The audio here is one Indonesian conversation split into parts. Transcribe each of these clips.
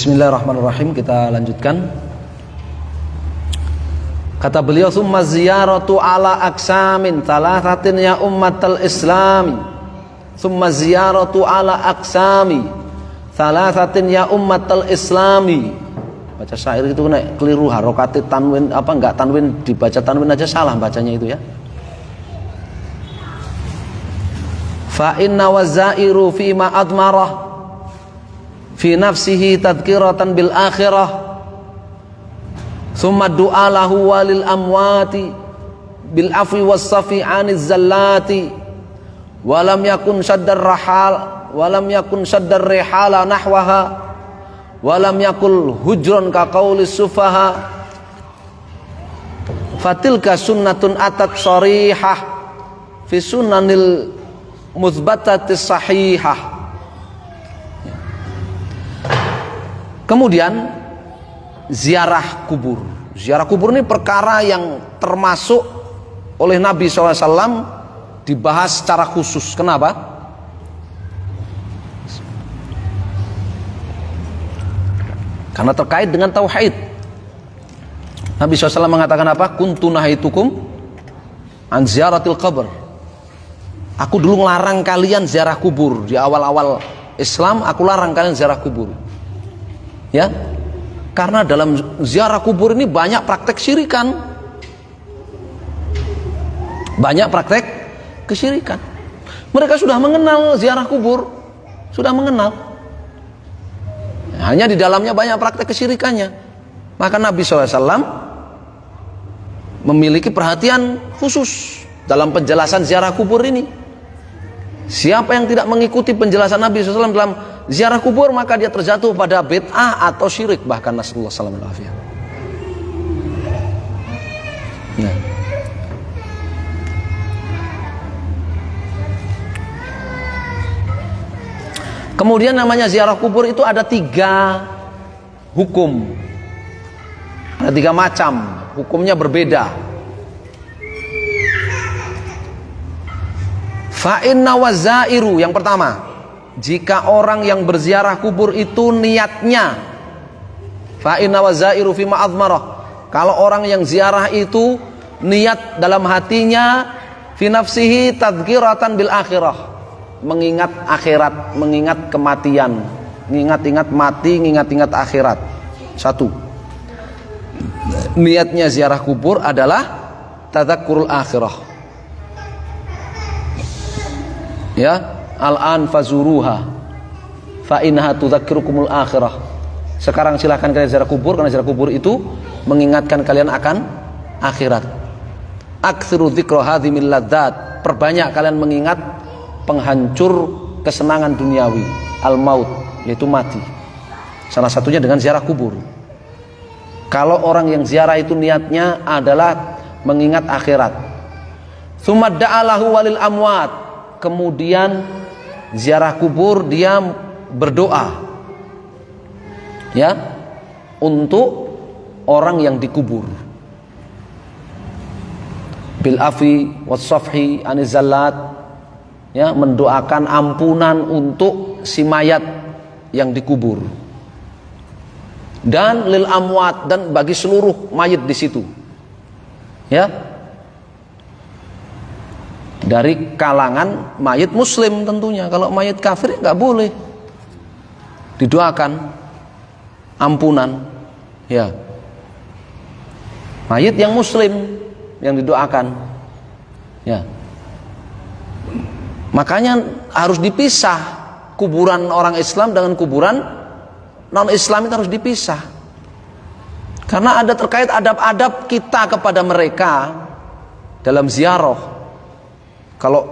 Bismillahirrahmanirrahim, kita lanjutkan. Kata beliau, "Tsumma ziyaratu ala aqsamin thalathatin ya ummatal islami." "Tsumma ziyaratu ala aqsami thalathatin ya ummatal islami." Baca syair itu kena keliru harokati tanwin enggak tanwin, dibaca tanwin aja salah bacanya itu ya. Fa inna wazairu fi ma admarah fi nafsihi tadhkiratan bil akhirah thumma du'a lahu walil amwati bil afwi was safi aniz zallati walam yakun shaddar rihala nahwaha walam yakul hujron ka qaulis sufaha fatilka sunnatun atat sharihah fi sunanil muzbatatis sahihah. Kemudian ziarah kubur. Ziarah kubur ini perkara yang termasuk oleh Nabi SAW dibahas secara khusus. Kenapa? Karena terkait dengan tauhid. Nabi SAW mengatakan apa? Kuntu nahaitukum an ziaratil qabr. Aku dulu melarang kalian ziarah kubur. Di awal-awal Islam aku larang kalian ziarah kubur. Ya, karena dalam ziarah kubur ini banyak praktek syirikan, banyak praktek kesyirikan. Mereka sudah mengenal ziarah kubur, sudah mengenal. Hanya di dalamnya banyak praktek kesyirikannya. Maka Nabi SAW memiliki perhatian khusus dalam penjelasan ziarah kubur ini. Siapa yang tidak mengikuti penjelasan Nabi SAW dalam ziarah kubur, maka dia terjatuh pada bid'ah atau syirik, bahkan nasallallahu alaihi wasallam. Nah. Kemudian namanya ziarah kubur itu ada 3 hukum, ada 3 macam, hukumnya berbeda. Fa inna wazairu, yang pertama, jika orang yang berziarah kubur itu niatnya, fa inna wazairu fi ma'admarah, kalau orang yang ziarah itu niat dalam hatinya, fi nafsihi tadhkiratan bil akhirah, mengingat akhirat, mengingat kematian, mengingat-ingat mati, mengingat-ingat akhirat. 1. Niatnya ziarah kubur adalah tadzakkurul akhirah. Ya, al-an fazuruha fa innaha tudzakirukumul akhirah. Sekarang silahkan kalian ziarah kubur, karena ziarah kubur itu mengingatkan kalian akan akhirat. Aktsiru dzikra hadhimil ladzat, perbanyak kalian mengingat penghancur kesenangan duniawi, al-maut, yaitu mati. Salah satunya dengan ziarah kubur. Kalau orang yang ziarah itu niatnya adalah mengingat akhirat. Tsumma da'alahu walil amwat, kemudian ziarah kubur dia berdoa, ya, untuk orang yang dikubur, bil afi was safhi aniz zallat, ya, mendoakan ampunan untuk si mayat yang dikubur, dan lil amwat, dan bagi seluruh mayit di situ, ya, dari kalangan mayit muslim tentunya. Kalau mayit kafir nggak boleh didoakan ampunan, ya. Mayit yang muslim yang didoakan, ya. Makanya harus dipisah kuburan orang Islam dengan kuburan non Islam, itu harus dipisah, karena ada terkait adab-adab kita kepada mereka dalam ziarah. Kalau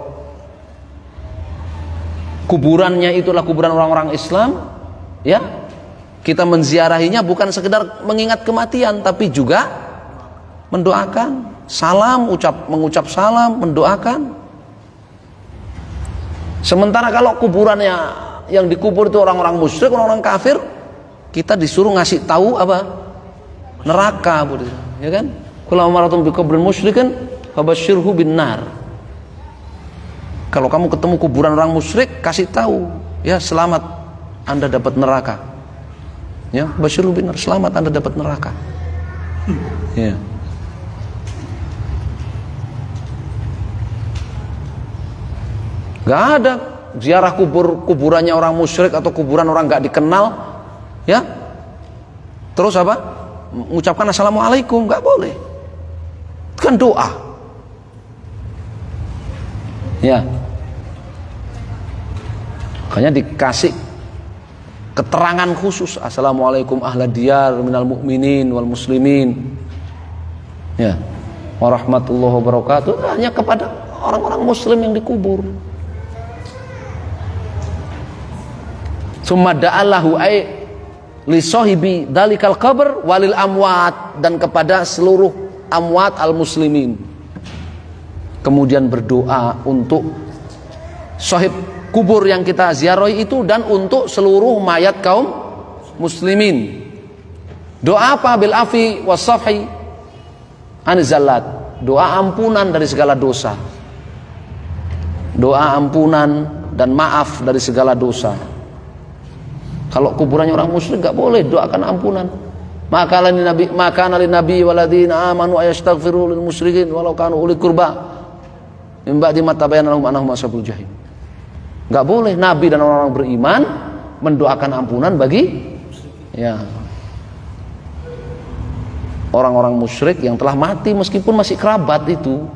kuburannya itulah kuburan orang-orang Islam, ya, kita menziarahinya bukan sekedar mengingat kematian, tapi juga mendoakan, salam, mengucap salam, mendoakan. Sementara kalau kuburannya yang dikubur itu orang-orang musyrik, orang-orang kafir, kita disuruh ngasih tahu apa? Neraka, ya kan? Kullu amaratum biqabrin musyrikin fabasyirhu bin nar. Kalau kamu ketemu kuburan orang musyrik, kasih tahu, ya, selamat, Anda dapat neraka. Ya, basyirul binar, selamat Anda dapat neraka. Ya. Gak ada ziarah kuburannya orang musyrik atau kuburan orang gak dikenal, ya. Terus apa? Mengucapkan assalamualaikum, gak boleh. Itu kan doa. Ya. Makanya dikasih keterangan khusus, assalamualaikum ahla diyar minal mu'minin wal muslimin, ya, warahmatullahi wabarakatuh, hanya kepada orang-orang muslim yang dikubur. Summa da'allahu ay li sahibi dalikal qabr walil amwat, dan kepada seluruh amwat al muslimin. Kemudian berdoa untuk sahib kubur yang kita ziarahi itu dan untuk seluruh mayat kaum muslimin. Doa apa? Bil afi wasafhi anzallat, doa ampunan dari segala dosa, doa ampunan dan maaf dari segala dosa. Kalau kuburannya orang musyrik gak boleh doakan ampunan. Maka lin nabi waladina amanu ayastaghfiru lil musyrikin walau kanu uli qurba min ba'di ma tabayyana lahum annahum ashabul jahim. Gak boleh nabi dan orang-orang beriman mendoakan ampunan bagi, ya, orang-orang musyrik yang telah mati meskipun masih kerabat itu.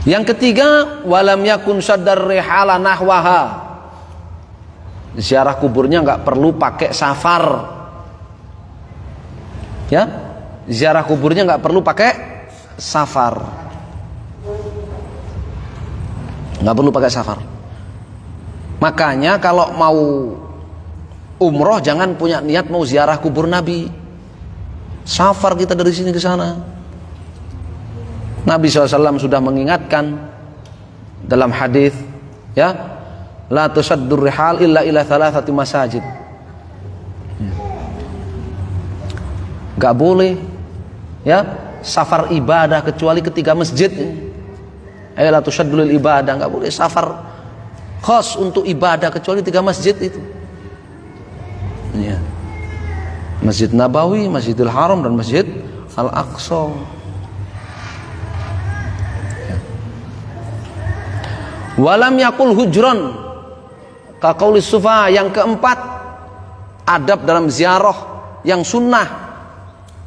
Yang ketiga, walam yakun saddar rihala nahwaha, ziarah kuburnya nggak perlu pakai safar, ya, ziarah kuburnya nggak perlu pakai safar, nggak perlu pakai safar. Makanya kalau mau umroh jangan punya niat mau ziarah kubur Nabi, safar kita dari sini ke sana. Nabi SAW sudah mengingatkan dalam hadis, ya, la tusaddur rihal illa ila thalathati masajid. Gak boleh, ya, safar ibadah kecuali ke 3 masjid. La tusaddur lil ibadah, gak boleh safar khas untuk ibadah kecuali 3 masjid itu. Ya. Masjid Nabawi, Masjidil Haram, dan Masjid Al-Aqsa. Walam yakul hujron kaqaulis sufa. Yang keempat, adab dalam ziarah yang sunnah.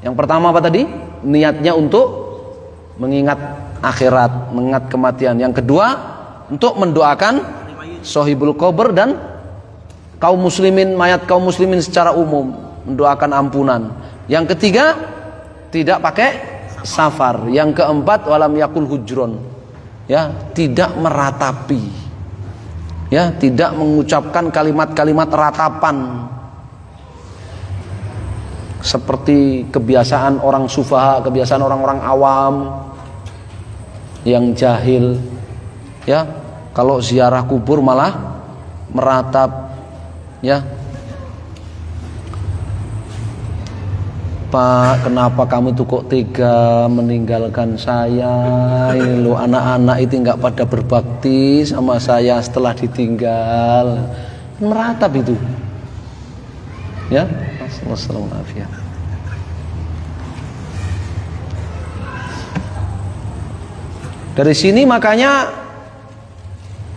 Yang pertama apa tadi? Niatnya untuk mengingat akhirat, mengingat kematian. Yang kedua, untuk mendoakan sahibul qabr dan kaum muslimin, mayat kaum muslimin secara umum, mendoakan ampunan. Yang ketiga, tidak pakai safar. Yang keempat, walam yakul hujron, ya, tidak meratapi, ya, tidak mengucapkan kalimat-kalimat ratapan seperti kebiasaan orang sufaha, kebiasaan orang-orang awam yang jahil, ya, kalau ziarah kubur malah meratap, ya, Pak, kenapa kamu tuh kok tega meninggalkan saya? Ini lo anak-anak itu nggak pada berbakti sama saya setelah ditinggal. Meratap itu, ya. Wassalamualaikum. Dari sini makanya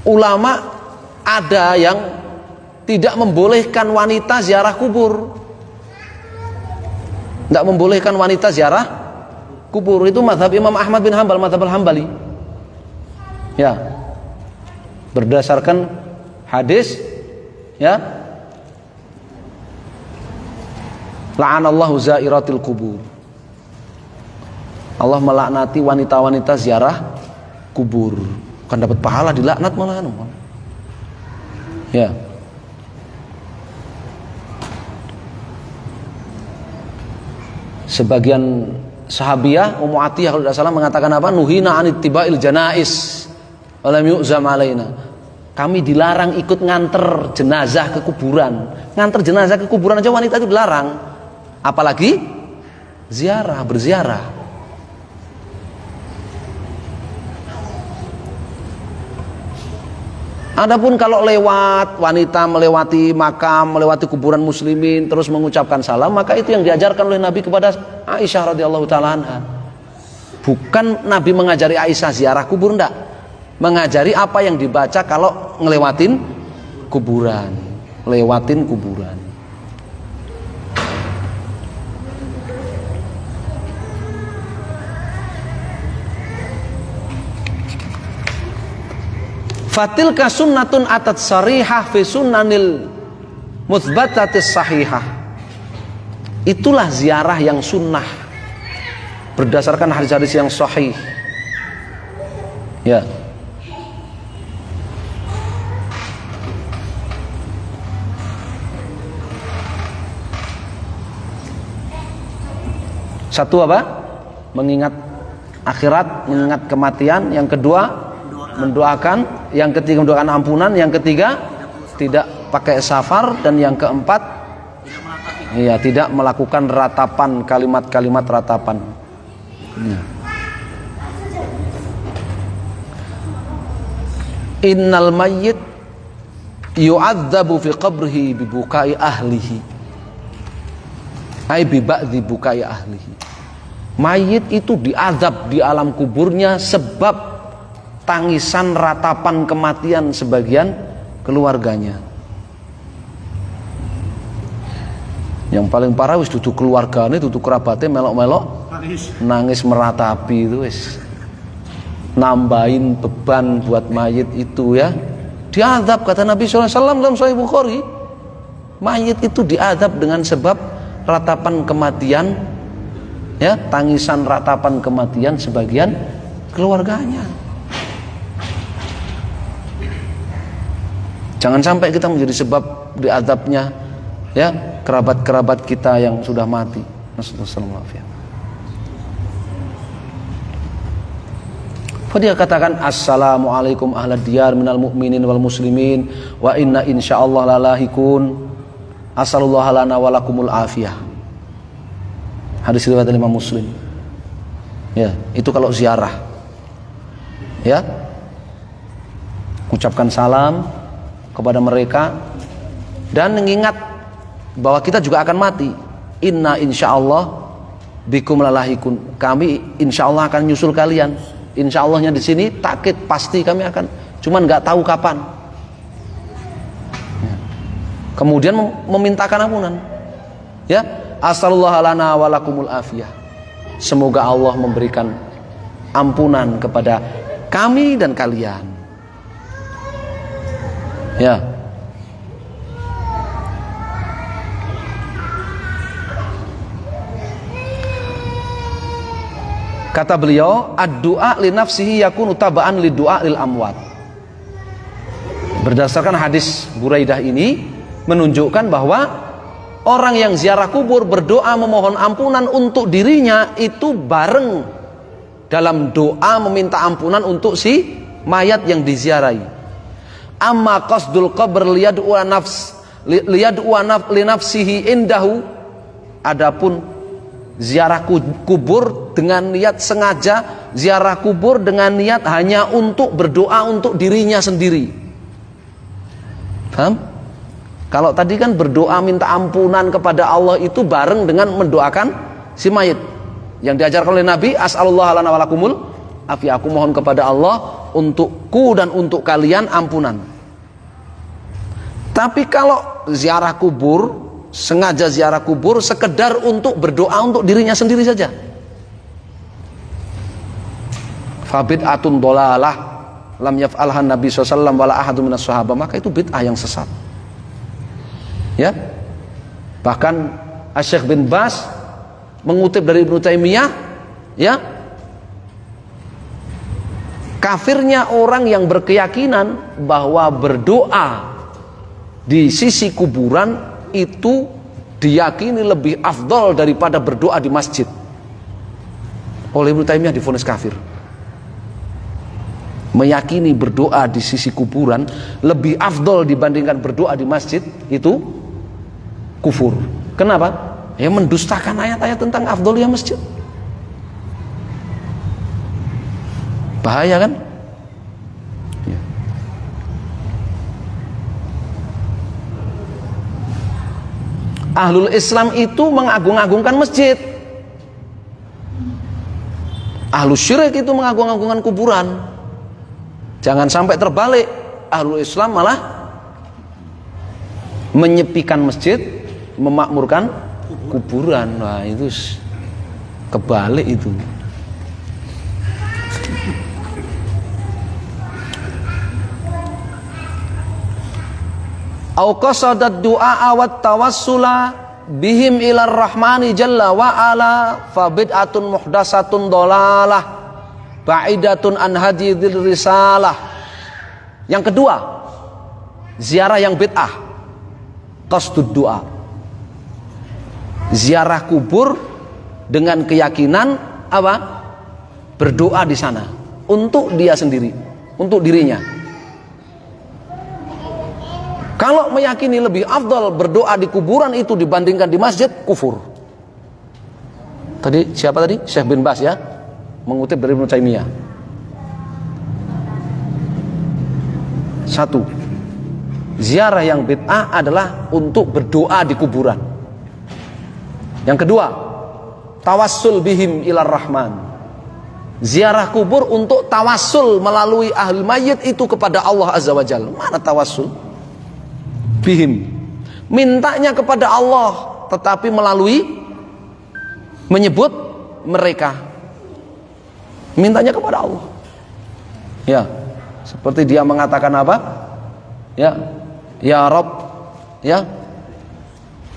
ulama ada yang tidak membolehkan wanita ziarah kubur. Tidak membolehkan wanita ziarah kubur. Itu mazhab Imam Ahmad bin Hanbal, mazhab al-Hambali, ya, berdasarkan hadis, ya, la'anallahu zairatil kubur, Allah melaknati wanita-wanita ziarah kubur. Bukan dapat pahala, dilaknat malah, ya. Sebagian sahabiah Ummu Atiyah kalau tidak salah mengatakan apa? Nuhina anit tiba'il janais walam yu'zam alaina. Kami dilarang ikut nganter jenazah ke kuburan. Nganter jenazah ke kuburan aja wanita itu dilarang. Apalagi ziarah, berziarah. Adapun kalau lewat, wanita melewati makam, melewati kuburan muslimin terus mengucapkan salam, maka itu yang diajarkan oleh Nabi kepada Aisyah radhiyallahu taala anha. Bukan Nabi mengajari Aisyah ziarah kubur, enggak. Mengajari apa yang dibaca kalau ngelewatin kuburan, lewatin kuburan. Fatilka sunnatun atat sarihah fi sunnanil mutsbatatis sahihah. Itulah ziarah yang sunnah berdasarkan hadis-hadis yang sahih. Ya. Satu apa? Mengingat akhirat, mengingat kematian. Yang kedua, mendoakan. Yang ketiga, mendoakan ampunan. Yang ketiga, tidak pakai safar. Dan yang keempat, tidak melakukan ratapan, kalimat-kalimat ratapan. Innal mayyit yu'adzabu fi qabrihi bibukai ahlihi. Ai bi ba'dhi bukai ahlihi. Mayit itu diazab di alam kuburnya sebab tangisan ratapan kematian sebagian keluarganya. Yang paling parah wis dudu keluargane, dudu kerabatnya melok-melok nangis meratapi itu wis. Nambahin beban buat mayit itu ya. Diazab kata Nabi sallallahu alaihi wasallam dalam Sahih Bukhari. Mayit itu diazab dengan sebab ratapan kematian, ya, tangisan ratapan kematian sebagian keluarganya. Jangan sampai kita menjadi sebab diazabnya, ya, kerabat-kerabat kita yang sudah mati. Nasallallahu alaihi. Dia katakan assalamualaikum ahlad diyar minal mu'minin wal muslimin wa inna insyaallah lalahikun. Asallallahu lana walakumul afiyah. Hadis riwayat Imam Muslim. Ya, itu kalau ziarah. Ya. Ucapkan salam kepada mereka dan mengingat bahwa kita juga akan mati. Inna insyaallah bikum lalahikun. Kami insyaallah akan nyusul kalian. Insyallahnya di sini takkid, pasti kami akan, cuman nggak tahu kapan. Kemudian memintakan ampunan. Ya, asallallahu lana walakumul afiyah. Semoga Allah memberikan ampunan kepada kami dan kalian. Ya. Kata beliau, ad-du'a li nafsihi yakunu taba'an li du'a lil amwat. Berdasarkan hadis Buraidah ini menunjukkan bahwa orang yang ziarah kubur berdoa memohon ampunan untuk dirinya itu bareng dalam doa meminta ampunan untuk si mayat yang diziarahi. Amma qasdul qabr liyad'u li nafsihi indahu, adapun ziarah kubur dengan niat sengaja, ziarah kubur dengan niat hanya untuk berdoa untuk dirinya sendiri. Paham? Kalau tadi kan berdoa minta ampunan kepada Allah itu bareng dengan mendoakan si mayit. Yang diajarkan oleh Nabi, as'alullah lana walakumul afiyah. Aku mohon kepada Allah untukku dan untuk kalian ampunan. Tapi kalau ziarah kubur, sengaja ziarah kubur sekedar untuk berdoa untuk dirinya sendiri saja, fabid'atun dolalah lam yaf'alhan Nabi SAW wala ahadu minas sahabah, maka itu bid'ah yang sesat. Ya, bahkan Syekh bin Baz mengutip dari Ibnu Taimiyah, ya, kafirnya orang yang berkeyakinan bahwa berdoa di sisi kuburan itu diyakini lebih afdol daripada berdoa di masjid. Oleh Ibnu Taimiyah divonis kafir. meyakini berdoa di sisi kuburan lebih afdol dibandingkan berdoa di masjid, itu kufur. Kenapa? Ya mendustakan ayat-ayat tentang afdolnya masjid. Bahaya kan? Ya. Ahlul Islam itu mengagung-agungkan masjid. Ahlus syirik itu mengagung-agungkan kuburan. Jangan sampai terbalik, Ahlul Islam malah menyepikan masjid, memakmurkan kuburan. Wah, itu kebalik itu. Au qasadat du'a wa tawassula bihim ilar rahmani jalla wa ala fa bid'atun muhdasatun dolalah ba'idatun an hadidil risalah. Yang kedua, ziarah yang bid'ah, qasdud du'a, ziarah kubur dengan keyakinan apa? Berdoa di sana untuk dia sendiri, untuk dirinya. Kalau meyakini lebih afdal berdoa di kuburan itu dibandingkan di masjid, kufur. Tadi siapa tadi? Syekh bin Baz ya, mengutip dari Ibnu Taimiyah. Satu, ziarah yang bid'ah adalah untuk berdoa di kuburan. Yang kedua, tawassul bihim ilar rahman, ziarah kubur untuk tawassul melalui ahli mayit itu kepada Allah Azza wa Jalla. Mana tawassul? Bihim, mintanya kepada Allah, tetapi melalui menyebut mereka, mintanya kepada Allah. Ya, seperti dia mengatakan apa? Ya, ya Rabb, ya,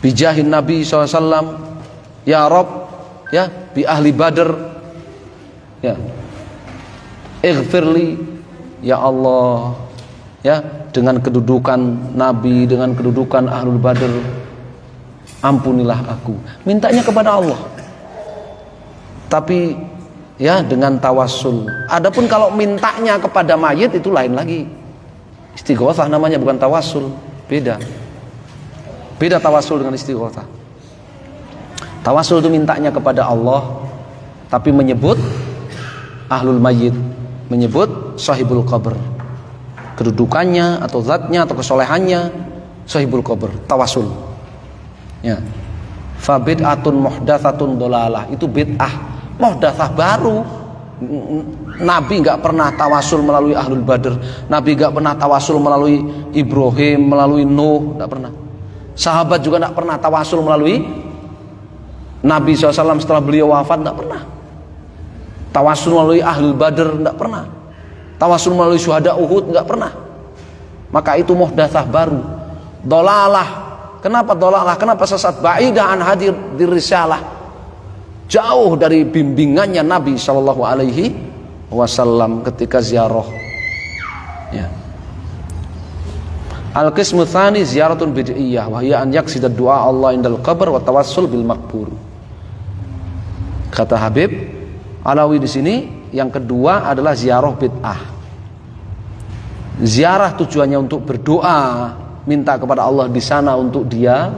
bijahin Nabi SAW, ya Rabb, ya, bi ahli Badr, ya, ighfirli, ya Allah, ya, dengan kedudukan Nabi, dengan kedudukan Ahlul Badr, ampunilah aku. Mintanya kepada Allah, tapi ya dengan tawassul. Adapun kalau mintanya kepada mayit itu lain lagi, istighotsah namanya, bukan tawassul. Beda tawassul dengan istighotsah. Tawassul itu mintanya kepada Allah, tapi menyebut ahlul mayit, menyebut sahibul qabr, kedudukannya atau zatnya atau kesolehannya, sahibul qabr, tawasul. Ya. Fa bid'atun muhdatsatun dolalah, itu bid'ah, muhdatsah baru. Nabi enggak pernah tawasul melalui Ahlul Badr, Nabi enggak pernah tawasul melalui Ibrahim, melalui Nuh, enggak pernah. Sahabat juga enggak pernah tawasul melalui Nabi SAW setelah beliau wafat, enggak pernah. Tawasul melalui Ahlul Badr enggak pernah. Tawasul melalui syuhada Uhud enggak pernah. Maka itu muhdatsah baru, dolalah. Kenapa dolalah? Kenapa sesat? Ba'idah an hadir di risalah, jauh dari bimbingannya Nabi sallallahu alaihi wasallam ketika ziarah. Ya. Al-qismu tsani ziyaratun bid'iyah wa hiya an yaqsida du'a Allah indal qabr wa tawassul bil maqbur. Kata Habib Alawi di sini, yang kedua adalah ziarah bid'ah. Ziarah tujuannya untuk berdoa, minta kepada Allah di sana untuk dia,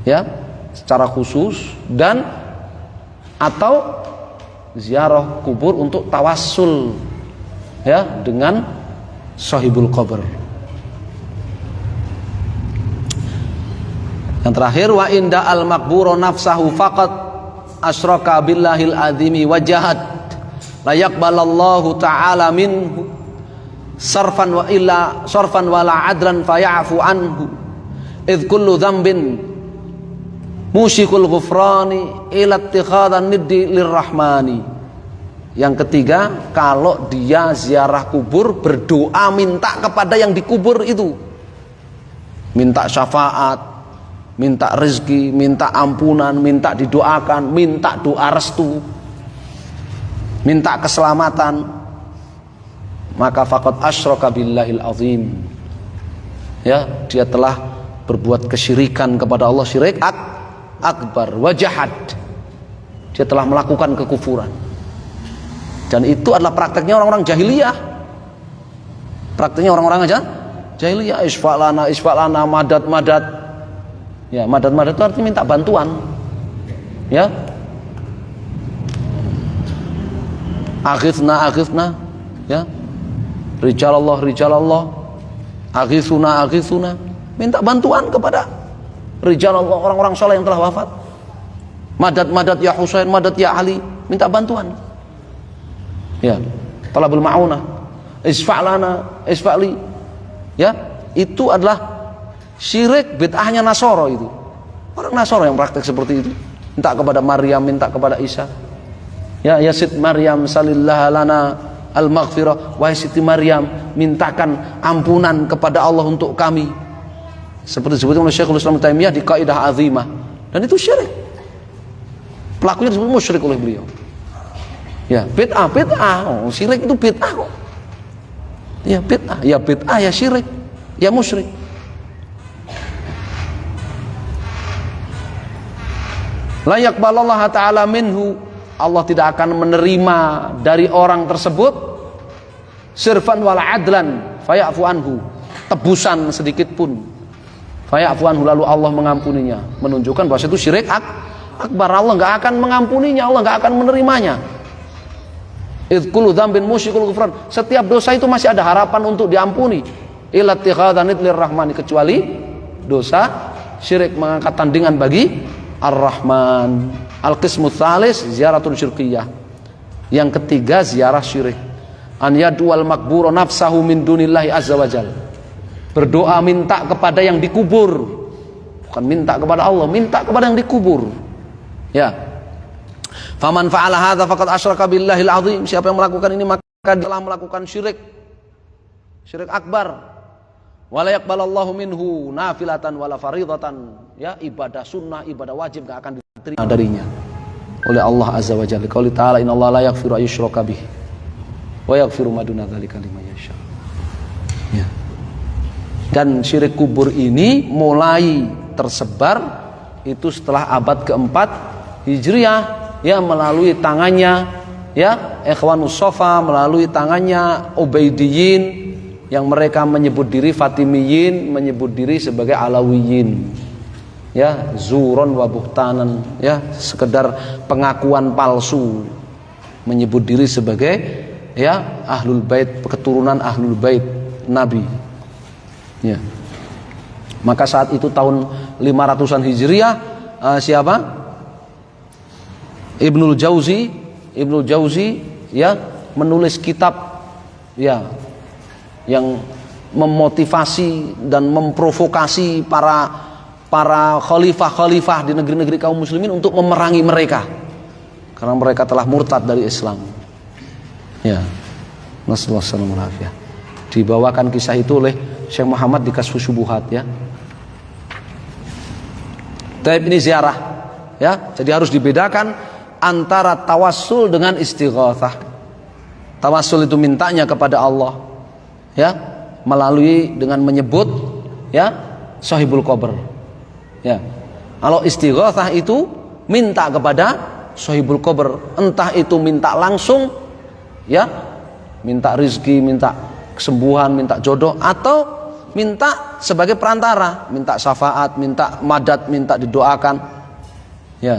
ya, secara khusus, dan atau ziarah kubur untuk tawassul, ya, dengan sahibul qabr. Yang terakhir, wa inda al maqburo nafsahu faqat asyraka billahil azimi wajahad la yaqbalallahu ta'ala minhu sarfan wa illa sarfan wala adlan fayafu anhu idh kullu dhanbin musyikul ghufrani ila ittikhadan niddi lirrahmani. Yang ketiga, kalau dia ziarah kubur berdoa minta kepada yang dikubur itu, minta syafaat, minta rezeki, minta ampunan, minta didoakan, minta doa restu, minta keselamatan, maka faqad asyraka billahil azim, ya, dia telah berbuat kesyirikan kepada Allah, syirik akbar, wajahad, dia telah melakukan kekufuran. Dan itu adalah prakteknya orang-orang jahiliyah. Praktiknya orang-orang aja jahiliyah, isfa'lana, madad. Ya, madad itu artinya minta bantuan. Ya. Aghithna, ya. Rijalallah, aghithuna. Minta bantuan kepada rijalallah, orang-orang saleh yang telah wafat. Madad ya Husain, madad ya Ali, minta bantuan. Ya, talabul ma'unah, isfa'li. Ya, itu adalah syirik, bid'ahnya Nasara itu. Orang Nasara yang praktek seperti itu. Minta kepada Maryam, minta kepada Isa. Ya, ya Siti Maryam salillah lana al-maghfirah. Wahai Siti Maryam, mintakan ampunan kepada Allah untuk kami. Seperti disebutkan oleh Syekhul Islam Taimiyah di Kaidah Azimah. Dan itu syirik. Pelakunya disebut musyrik oleh beliau. Ya, bid'ah. Oh, syirik itu bid'ah kok. Ya, bid'ah, ya syirik, ya musyrik. La yaqbalallahu ta'ala minhu, Allah tidak akan menerima dari orang tersebut sirfan wala adlan faya'fu anhu, tebusan sedikit pun. Faya'fu anhu, lalu Allah mengampuninya, menunjukkan bahwa itu syirik akbar. Allah enggak akan mengampuninya, Allah enggak akan menerimanya. Idz kullu dzambin musyrikul ghufran, setiap dosa itu masih ada harapan untuk diampuni. Illa ittikhadhanit lirrahmani, kecuali dosa syirik, mengangkat tandingan bagi Ar-Rahman. Al-qismu tsalis ziyaratun syirkiyah. Yang ketiga ziarah syirik. An yad'al makbura nafsahu min dunillahi azza wajal. Berdoa minta kepada yang dikubur. Bukan minta kepada Allah, minta kepada yang dikubur. Ya. Faman fa'ala hadza faqad asyraka billahil azim. Siapa yang melakukan ini maka telah melakukan syirik akbar. Wala yaqbalallahu minhu nafilatan wala faridatan. Ya, ibadah sunnah, ibadah wajib enggak akan diterima darinya oleh Allah azza wajalla. Qauli ta'ala innallaha la yaghfiru ayyushraka bih wa yaghfiru ma duna dzalika liman yasha. Ya. Dan syirik kubur ini mulai tersebar itu setelah abad keempat Hijriah, ya, melalui tangannya, ya, Ikhwanus Shafa, melalui tangannya Ubaidiyin yang mereka menyebut diri Fatimiyin, menyebut diri sebagai Alawiyin, ya, zuron wa buhtanan, ya, sekedar pengakuan palsu, menyebut diri sebagai, ya, Ahlul Bait, keturunan Ahlul Bait Nabi, ya. Maka saat itu tahun 500-an Hijriah, siapa? Ibnul Jauzi, ya, menulis kitab, ya, yang memotivasi dan memprovokasi para khalifah di negeri-negeri kaum muslimin untuk memerangi mereka karena mereka telah murtad dari Islam. Ya, nasallahu alaihi wasallam. Dibawakan kisah itu oleh Syekh Muhammad di Kasfus Syubuhat, ya. Tapi ini ziarah, ya, jadi harus dibedakan antara tawassul dengan istighatsah. Tawassul itu mintanya kepada Allah, ya, melalui dengan menyebut, ya, sahibul qabr, ya. Kalau istighatsah itu minta kepada sahibul qabr, entah itu minta langsung, ya, minta rizki, minta kesembuhan, minta jodoh, atau minta sebagai perantara, minta syafaat, minta madad, minta didoakan, ya.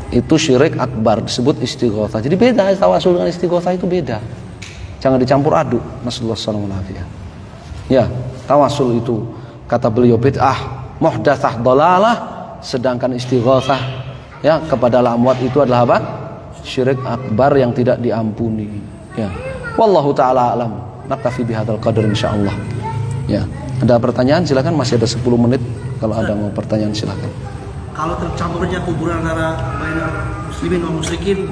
Itu syirik akbar, disebut istighatsah. Jadi beda, tawassul dengan istighatsah itu beda. Jangan dicampur aduk. Nasallahu alaihi wasallam. Ya, tawassul itu kata beliau bid'ah, muhdatsah dhalalah, sedangkan istighatsah, ya, kepada amwat itu adalah apa? Syirik akbar yang tidak diampuni. Ya. Wallahu taala alam. Naktafi bihadzal qadar insyaallah. Ya. Ada pertanyaan silakan, masih ada 10 menit. Kalau ada mau pertanyaan silakan. Kalau tercampurnya kuburan antara muslimin dan musyrikin,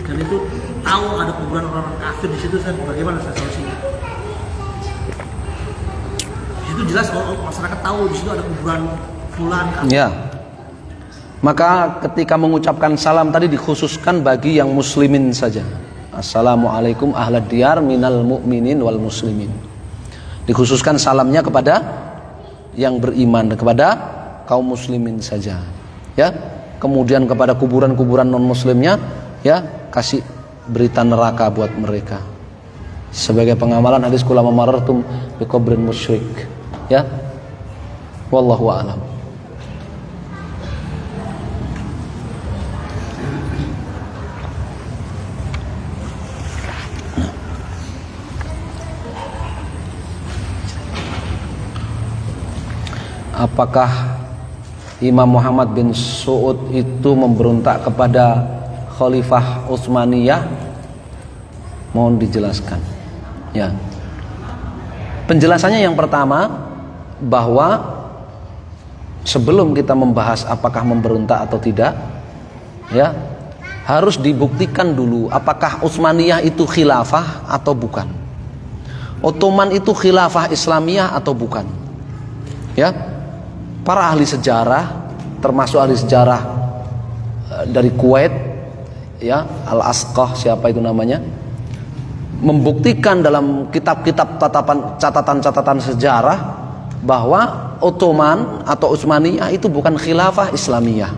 dan itu tahu ada kuburan orang kafir di situ, bagaimana solusinya? Itu jelas masyarakat tahu di situ ada kuburan fulan kafir. Ya. Maka ketika mengucapkan salam tadi dikhususkan bagi yang muslimin saja. Assalamualaikum ahlad diyar minal mu'minin wal muslimin. Dikhususkan salamnya kepada yang beriman, kepada kaum muslimin saja. Ya, kemudian kepada kuburan-kuburan non muslimnya, ya, kasih berita neraka buat mereka. sebagai pengamalan hadis kulama marartum biqabrin musyrik. Ya, wallahu a'lam. Apakah Imam Muhammad bin Su'ud itu memberontak kepada Khalifah Utsmaniyah? Mohon dijelaskan. Ya. Penjelasannya yang pertama, bahwa sebelum kita membahas apakah memberontak atau tidak, ya, harus dibuktikan dulu apakah Utsmaniyah itu khilafah atau bukan. Ottoman itu khilafah Islamiyah atau bukan. Ya. Para ahli sejarah, termasuk ahli sejarah dari Kuwait, ya, Al-Asqah, siapa itu namanya, membuktikan dalam kitab-kitab catatan-catatan sejarah bahwa Ottoman atau Utsmaniyah itu bukan khilafah Islamiyah.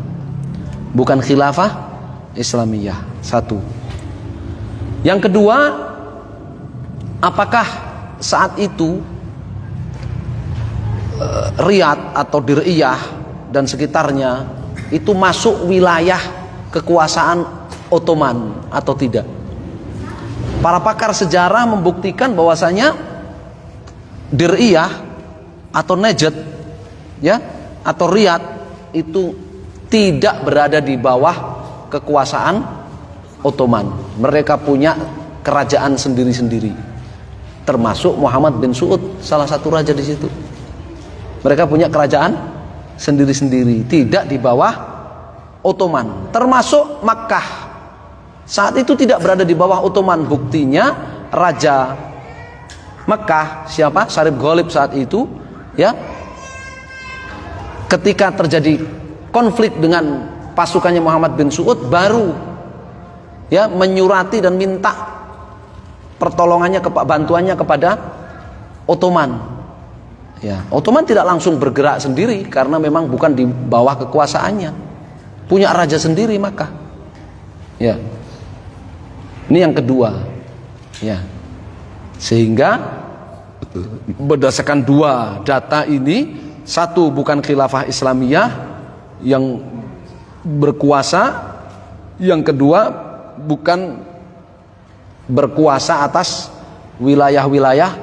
Bukan khilafah Islamiyah. Satu. Yang kedua, apakah saat itu Riyadh atau Diriyah dan sekitarnya itu masuk wilayah kekuasaan Ottoman atau tidak? Para pakar sejarah membuktikan bahwasanya Diriyah atau Najd, ya, atau Riyadh itu tidak berada di bawah kekuasaan Ottoman. Mereka punya kerajaan sendiri-sendiri. Termasuk Muhammad bin Su'ud, salah satu raja di situ. Mereka punya kerajaan sendiri-sendiri, tidak di bawah Ottoman. Termasuk Makkah, saat itu tidak berada di bawah Ottoman. Buktinya Raja Makkah, siapa? Syarif Ghalib saat itu, ya, ketika terjadi konflik dengan pasukannya Muhammad bin Su'ud, baru, ya, menyurati dan minta pertolongannya, bantuannya kepada Ottoman. Ya, Ottoman tidak langsung bergerak sendiri karena memang bukan di bawah kekuasaannya. Punya raja sendiri Makkah. Ya. Ini yang kedua. Ya. Sehingga berdasarkan dua data ini, satu, bukan khilafah Islamiyah yang berkuasa, yang kedua bukan berkuasa atas wilayah-wilayah,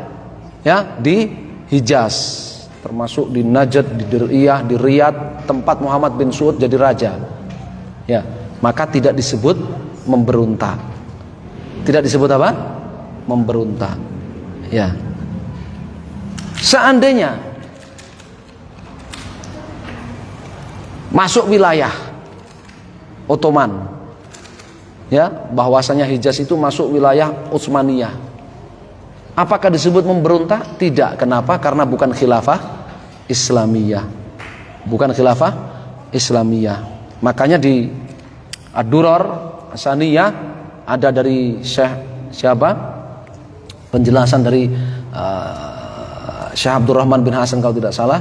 ya, di Hijaz, termasuk di Najd, di Diriyah, di Riyadh, tempat Muhammad bin Su'ud jadi raja. Ya, maka tidak disebut memberontak. Tidak disebut apa? Memberontak. Ya. Seandainya masuk wilayah Ottoman, ya, bahwasanya Hijaz itu masuk wilayah Utsmaniyah, apakah disebut memberontak? Tidak. Kenapa? Karena bukan khilafah Islamiyah. Bukan khilafah Islamiyah. Makanya di Ad-Durar As-Saniyah ada dari Syekh siapa? Penjelasan dari Syekh Abdurrahman bin Hasan kalau tidak salah,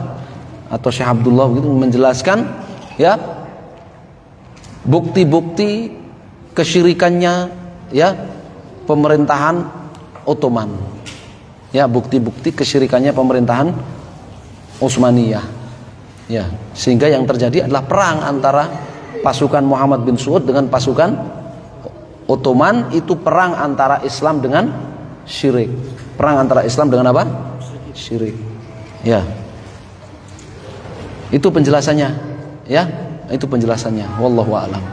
atau Syekh Abdullah begitu, menjelaskan, ya, bukti-bukti kesyirikannya, ya, pemerintahan Ottoman. Ya, bukti-bukti kesyirikannya pemerintahan Utsmaniyah. Ya, sehingga yang terjadi adalah perang antara pasukan Muhammad bin Su'ud dengan pasukan Ottoman. Itu perang antara Islam dengan syirik. Perang antara Islam dengan apa? Syirik. Ya. Itu penjelasannya, ya. Itu penjelasannya. Wallahu a'lam.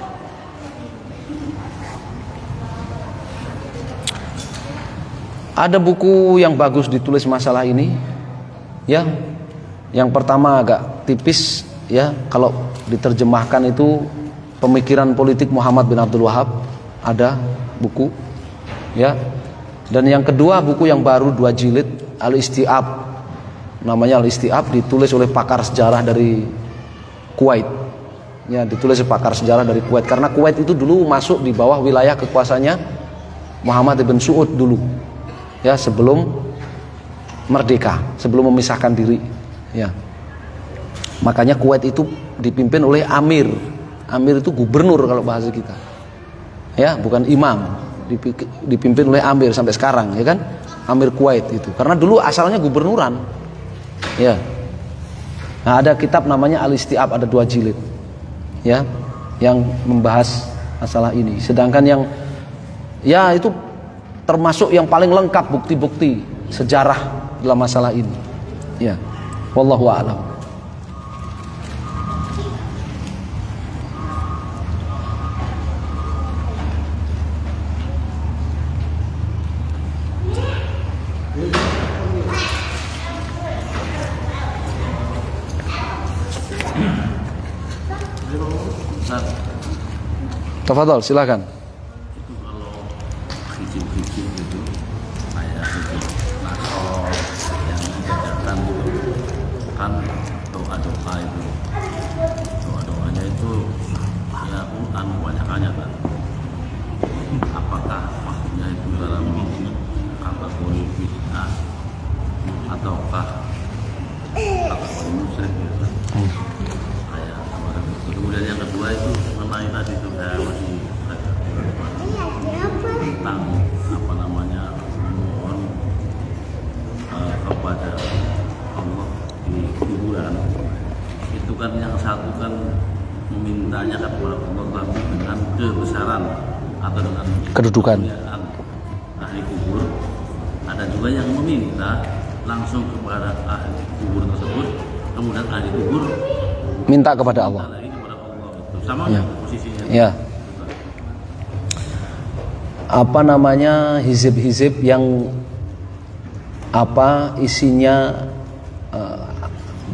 Ada buku yang bagus ditulis masalah ini, ya. Yang pertama agak tipis, ya, kalau diterjemahkan itu Pemikiran Politik Muhammad bin Abdul Wahab, ada buku, ya. Dan yang kedua buku yang baru 2 jilid, Al-Isti'ab, namanya Al-Isti'ab, ditulis oleh pakar sejarah dari Kuwait, ya, ditulis oleh pakar sejarah dari Kuwait, karena Kuwait itu dulu masuk di bawah wilayah kekuasaannya Muhammad bin Su'ud dulu, ya, sebelum merdeka, sebelum memisahkan diri, ya. Makanya Kuwait itu dipimpin oleh amir. Amir itu gubernur kalau bahasa kita, ya, bukan imam. Dipimpin oleh amir sampai sekarang, ya kan. Amir Kuwait itu. Karena dulu asalnya gubernuran. Ya. Nah, ada kitab namanya Al-Istiab, ada 2 jilid. Ya, yang membahas masalah ini. Sedangkan yang ya itu termasuk yang paling lengkap bukti-bukti sejarah dalam masalah ini. Ya. Wallahu a'lam. Tafadhol, silakan. Itu kalau hijab-hijab itu kayak hijab nasol yang dijajarkan itu kan doa-doa itu, doa-doanya itu ya Quran kebanyakannya kan. Apakah maksudnya itu dalam kategori bid'ah ataukah kategori musyrik gitu kan? Kayak kemarin itu. Kemudian yang kedua itu mengenai tadi itu saya masih tentang apa namanya mohon kepada Allah di kuburan. Itu kan yang satu kan memintanya kepada Allah tapi dengan kebesaran atau dengan Kedudukan. ahli kubur. Ada juga yang meminta langsung kepada ahli kubur tersebut, kemudian ahli kubur Minta kepada Allah. lagi kepada Allah. Itu sama Ya. posisinya. Ya. Apa namanya hizib-hizib yang apa isinya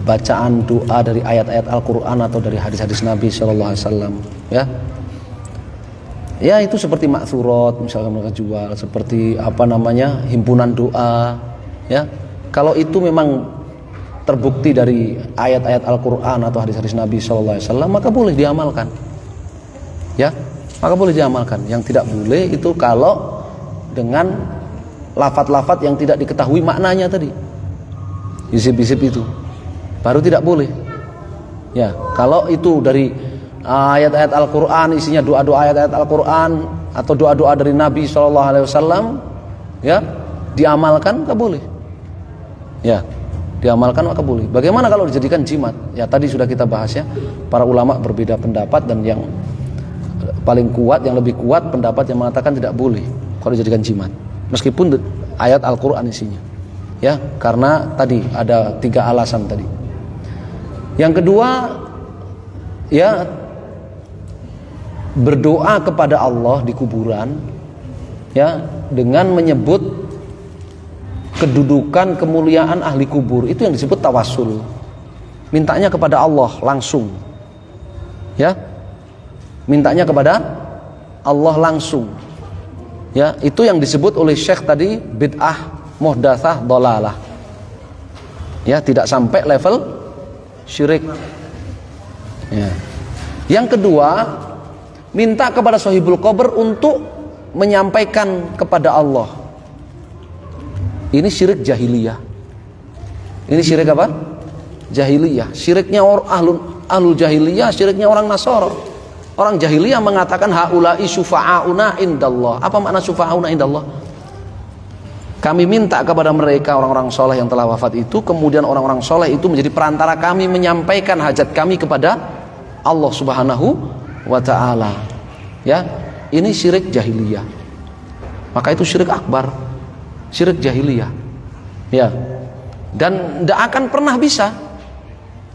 bacaan doa dari ayat-ayat Al-Quran atau dari hadis-hadis Nabi Shallallahu Alaihi Wasallam, ya. Ya itu seperti maksurat misalkan mereka jual, seperti apa namanya himpunan doa, ya. Kalau itu memang terbukti dari ayat-ayat Al-Quran atau hadis-hadis Nabi Shallallahu Alaihi Wasallam, maka boleh diamalkan, ya. Maka boleh diamalkan. Yang tidak boleh itu kalau dengan lafat-lafat yang tidak diketahui maknanya tadi, hizib-hizib itu baru tidak boleh. Ya, kalau itu dari ayat-ayat Al-Quran, isinya doa-doa ayat-ayat Al-Quran atau doa-doa dari Nabi SAW, ya, diamalkan maka boleh. Ya, diamalkan maka boleh. Bagaimana kalau dijadikan jimat? Ya tadi sudah kita bahas ya. Para ulama berbeda pendapat dan yang paling kuat, yang lebih kuat pendapat yang mengatakan tidak boleh kalau dijadikan jimat. Meskipun ayat Al-Quran isinya. Ya, karena tadi ada 3 alasan tadi. Yang kedua, ya berdoa kepada Allah di kuburan, ya, dengan menyebut kedudukan kemuliaan ahli kubur, itu yang disebut tawassul. Mintanya kepada Allah langsung, ya, mintanya kepada Allah langsung, ya, itu yang disebut oleh Syekh tadi bid'ah muhdatsah dhalalah, ya, tidak sampai level syirik, ya. Yang kedua, minta kepada sahibul qabr untuk menyampaikan kepada Allah. Ini syirik jahiliyah. Ini syirik apa? Jahiliyah. Syiriknya ahlul jahiliyah, syiriknya orang Nasara. Orang jahiliyah mengatakan haula'i syufa'auna indallah. Apa makna syufa'auna indallah? Kami minta kepada mereka orang-orang soleh yang telah wafat itu, kemudian orang-orang soleh itu menjadi perantara kami menyampaikan hajat kami kepada Allah Subhanahu wa ta'ala. Ya, ini syirik jahiliyah. Maka itu syirik akbar, syirik jahiliyah. Ya. Dan tidak akan pernah bisa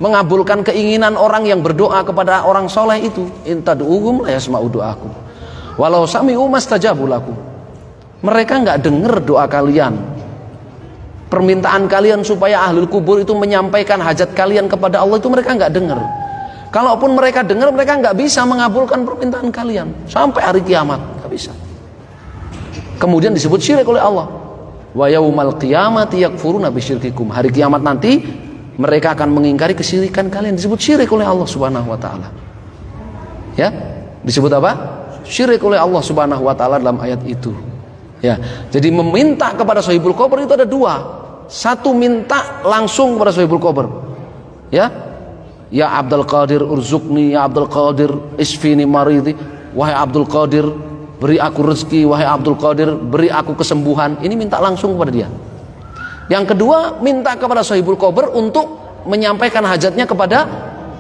mengabulkan keinginan orang yang berdoa kepada orang soleh itu. In tad'uhum la yasma'u du'akum walau sami'u mastajabu lakum. Mereka nggak dengar doa kalian, permintaan kalian supaya ahlul kubur itu menyampaikan hajat kalian kepada Allah, itu mereka nggak dengar. Kalaupun mereka dengar, mereka nggak bisa mengabulkan permintaan kalian sampai hari kiamat, nggak bisa. Kemudian disebut syirik oleh Allah. Wa yaumal qiyamati yakfuruna bisyirkikum. Hari kiamat nanti mereka akan mengingkari kesyirikan kalian, disebut syirik oleh Allah Subhanahu wa taala. Ya, disebut apa? Syirik oleh Allah Subhanahu wa taala dalam ayat itu. Ya, jadi meminta kepada sahibul qabr itu ada 2. Satu, minta langsung kepada sahibul qabr. Ya. Ya Abdul Qadir urzukni, ya Abdul Qadir isfini maridi. Wahai Abdul Qadir, beri aku rezeki, wahai Abdul Qadir, beri aku kesembuhan. Ini minta langsung kepada dia. Yang kedua, minta kepada Sahibul Qabr untuk menyampaikan hajatnya kepada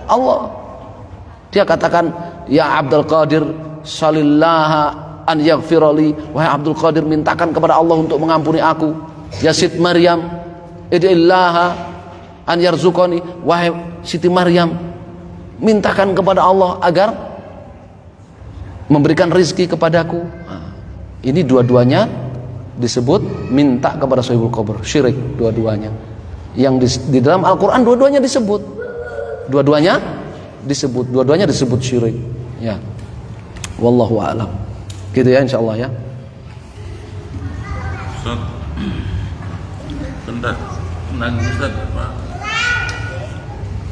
Allah. Dia katakan, ya Abdul Qadir, salillaha an yaghfirali, wahai Abdul Qadir, mintakan kepada Allah untuk mengampuni aku. Ya Siti Maryam, idillaha an yarzuqani, wahai Siti Maryam, mintakan kepada Allah agar memberikan rizki kepadaku. Ini dua-duanya disebut minta kepada Sahibul Qabr, syirik dua-duanya. Yang di dalam Al-Quran dua-duanya disebut, dua-duanya disebut syirik. Ya, wallahu a'lam. Gitu ya, insyaallah ya. Ustaz, bentar, Ustaz, Pak.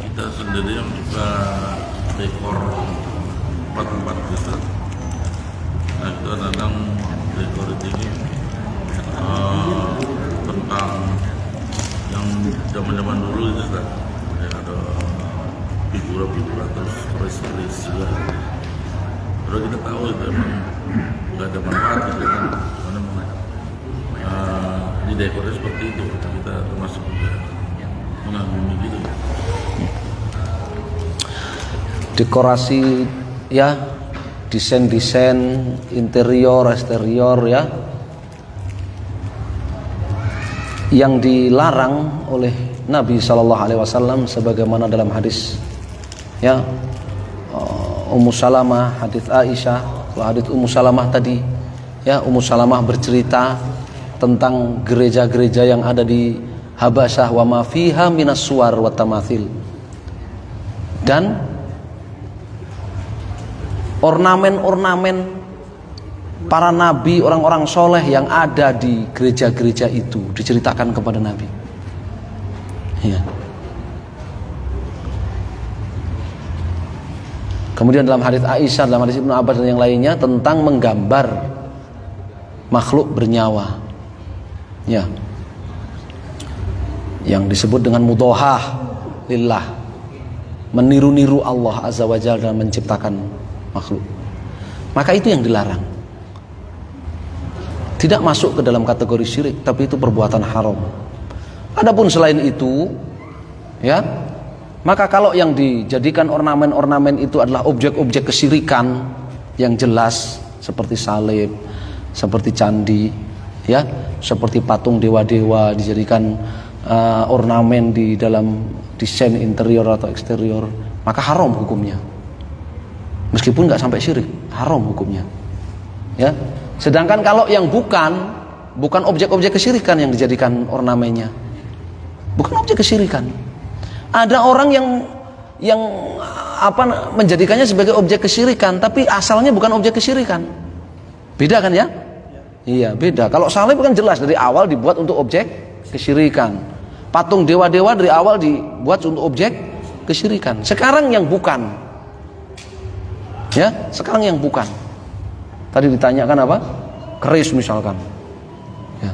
Kita sendiri yang buka dekor tempat-tempat gitu. Nah, itu kadang dekor ini tentang yang zaman-zaman dulu itu kan, yang ada figura-figura terus keris-keris juga. Kalau kita tahu itu emang nggak ada manfaat gitu kan, mana di dekornya seperti itu, kita termasuk juga mengagumi gitu. Dekorasi ya, desain interior, eksterior ya, yang dilarang oleh Nabi SAW sebagaimana dalam hadis ya Ummu Salamah, hadis Aisyah. Kalau hadis Ummu Salamah tadi ya, Ummu Salamah bercerita tentang gereja-gereja yang ada di Habasyah, wa ma fiha minas suwar wa tamathil, dan ornamen-ornamen para nabi, orang-orang soleh yang ada di gereja-gereja itu diceritakan kepada Nabi ya. Kemudian dalam hadis Aisyah, dalam hadis Ibnu Abbas dan yang lainnya tentang menggambar makhluk bernyawa ya, yang disebut dengan mudhahah lillah, meniru-niru Allah Azza wa Jalla dalam menciptakan makhluk. Maka itu yang dilarang. Tidak masuk ke dalam kategori syirik, tapi itu perbuatan haram. Adapun selain itu ya, maka kalau yang dijadikan ornamen-ornamen itu adalah objek-objek kesyirikan yang jelas, seperti salib, seperti candi ya, seperti patung dewa-dewa dijadikan ornamen di dalam desain interior atau eksterior, maka haram hukumnya. Meskipun nggak sampai syirik, haram hukumnya ya. Sedangkan kalau yang bukan objek-objek kesyirikan yang dijadikan ornamennya, bukan objek kesyirikan. Ada orang yang menjadikannya sebagai objek kesyirikan, tapi asalnya bukan objek kesyirikan. Beda kan ya? Iya, beda. Kalau salib kan jelas dari awal dibuat untuk objek kesyirikan. Patung dewa-dewa dari awal dibuat untuk objek kesyirikan. Sekarang yang bukan. Ya, sekarang yang bukan. Tadi ditanyakan apa? Keris misalkan. Ya.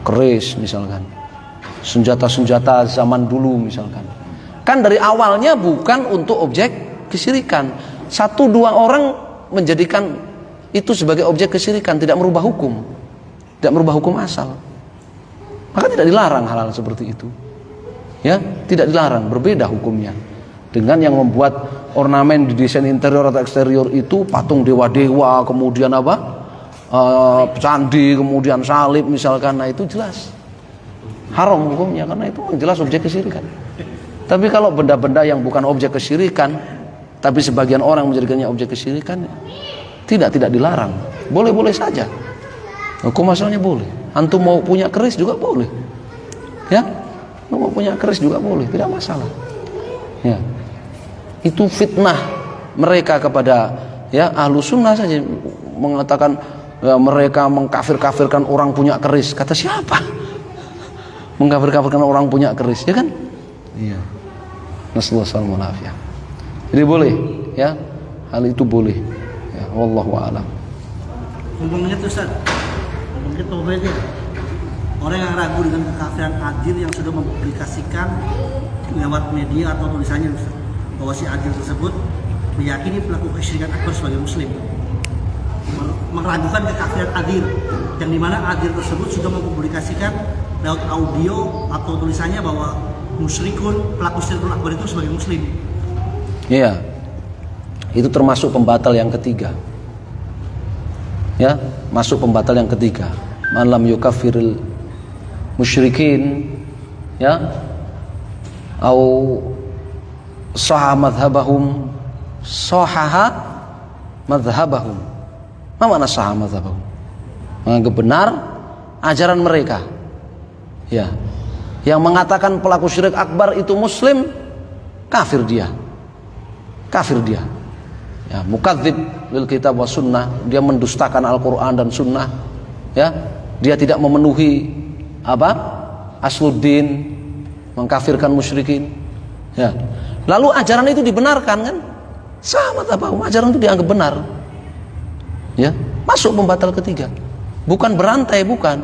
Keris misalkan. Senjata-senjata zaman dulu misalkan. Kan dari awalnya bukan untuk objek kesyirikan. 1-2 orang menjadikan itu sebagai objek kesyirikan, tidak merubah hukum. Tidak merubah hukum asal. Maka tidak dilarang hal-hal seperti itu. Ya, tidak dilarang, berbeda hukumnya. Dengan yang membuat ornamen di desain interior atau eksterior itu patung dewa-dewa, kemudian candi, kemudian salib misalkan, nah itu jelas haram hukumnya, karena itu jelas objek kesyirikan. Tapi kalau benda-benda yang bukan objek kesyirikan, tapi sebagian orang menjadikannya objek kesyirikan, tidak dilarang, boleh-boleh saja. Hukum asalnya boleh. Antum mau punya keris juga boleh, ya, mau punya keris juga boleh, tidak masalah. Ya. Itu fitnah mereka kepada ya ahlu sunnah saja, mengatakan ya, mereka mengkafir-kafirkan orang punya keris. Kata siapa? Mengkafir-kafirkan orang punya keris, ya kan? Iya. Nasallallahu alaihi wasallam. Jadi boleh, ya, hal itu boleh. Ya, wallahu a'lam. Ngomongnya tuh Ustaz, ngomongnya tauhidnya. Orang yang ragu dengan kekafiran Adil yang sudah mempublikasikan lewat media atau tulisannya Ustaz, bahwa si Adil tersebut meyakini pelaku kesyirikan akbar sebagai muslim. meragukan kekafiran Adil, yang dimana Adil tersebut sudah mempublikasikan lewat audio atau tulisannya bahwa musyrikun, pelaku syirkul akbar itu sebagai muslim. Iya. Itu termasuk pembatal yang ketiga. Ya, masuk pembatal yang ketiga. Man lam yukaffiril musyrikin, ya, au sahha madhhabahum, sahaha madhhabahum. Apa makna sahha madhhabahum? Menganggap benar ajaran mereka. Ya. Yang mengatakan pelaku syirik akbar itu muslim, kafir dia. Kafir dia. Ya, mukadzib lil kitab wa sunnah, dia mendustakan Al-Qur'an dan sunnah. Ya, dia tidak memenuhi apa? Asluddin, mengkafirkan musyrikin. Ya. Lalu ajaran itu dibenarkan kan? Sama apa? Ajaran itu dianggap benar. Ya, masuk pembatal ketiga. Bukan berantai, bukan.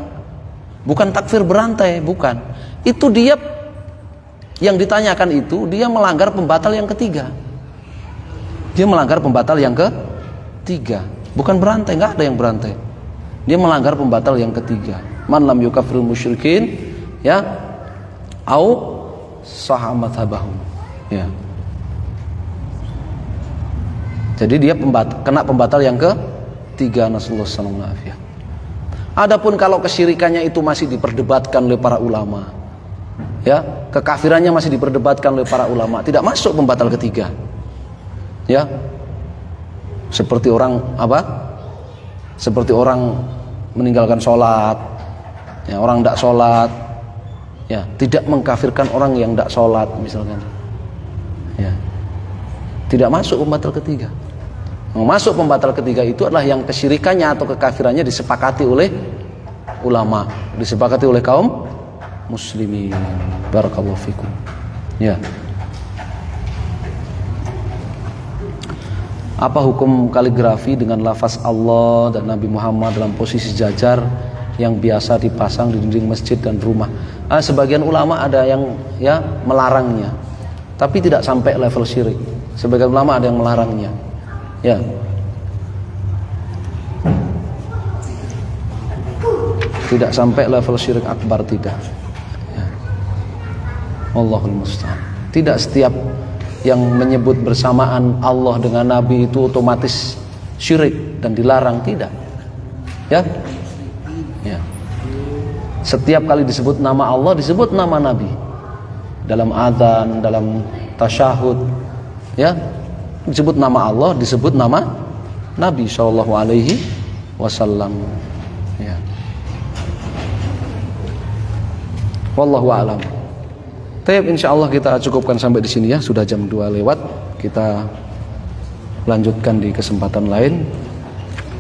Bukan takfir berantai, bukan. Itu dia yang ditanyakan itu, dia melanggar pembatal yang ketiga. Dia melanggar pembatal yang ketiga. Bukan berantai, nggak ada yang berantai. Dia melanggar pembatal yang ketiga. Man lam yukafirul musyrikin, ya, au sahha madhhabahum. Ya. Jadi dia kena pembatal yang ketiga. Nasallahu alaihi wasallam. Adapun kalau kesyirikannya itu masih diperdebatkan oleh para ulama, ya, kekafirannya masih diperdebatkan oleh para ulama, tidak masuk pembatal ketiga. Ya, seperti orang apa? Seperti orang meninggalkan sholat, ya, orang tidak sholat, ya, tidak mengkafirkan orang yang tidak sholat, misalkan, ya, tidak masuk pembatal ketiga. Masuk pembatal ketiga itu adalah yang kesyirikannya atau kekafirannya disepakati oleh ulama, disepakati oleh kaum muslimin. Barakallahu fikum. Ya. Apa hukum kaligrafi dengan lafaz Allah dan Nabi Muhammad dalam posisi sejajar yang biasa dipasang di dinding masjid dan rumah? Sebagian ulama ada yang ya melarangnya, tapi tidak sampai level syirik. Sebagian ulama ada yang melarangnya. Ya. Tidak sampai level syirik akbar, tidak. Ya. Allahul musta'an. Tidak setiap yang menyebut bersamaan Allah dengan Nabi itu otomatis syirik dan dilarang, tidak. Ya. Ya. Setiap kali disebut nama Allah, disebut nama Nabi. Dalam adzan, dalam tasyahud, ya. Disebut nama Allah, disebut nama Nabi sallallahu alaihi wasallam. Ya. Wallahu a'lam. Baik, insyaallah kita cukupkan sampai di sini ya, sudah jam 2 lewat. Kita lanjutkan di kesempatan lain.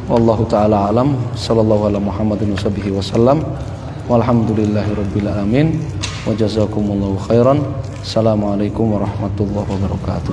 Wallahu taala alam, sallallahu ala Muhammadin wasallam. Walhamdulillahirabbil alamin. Wa jazakumullahu khairan. Assalamualaikum warahmatullahi wabarakatuh.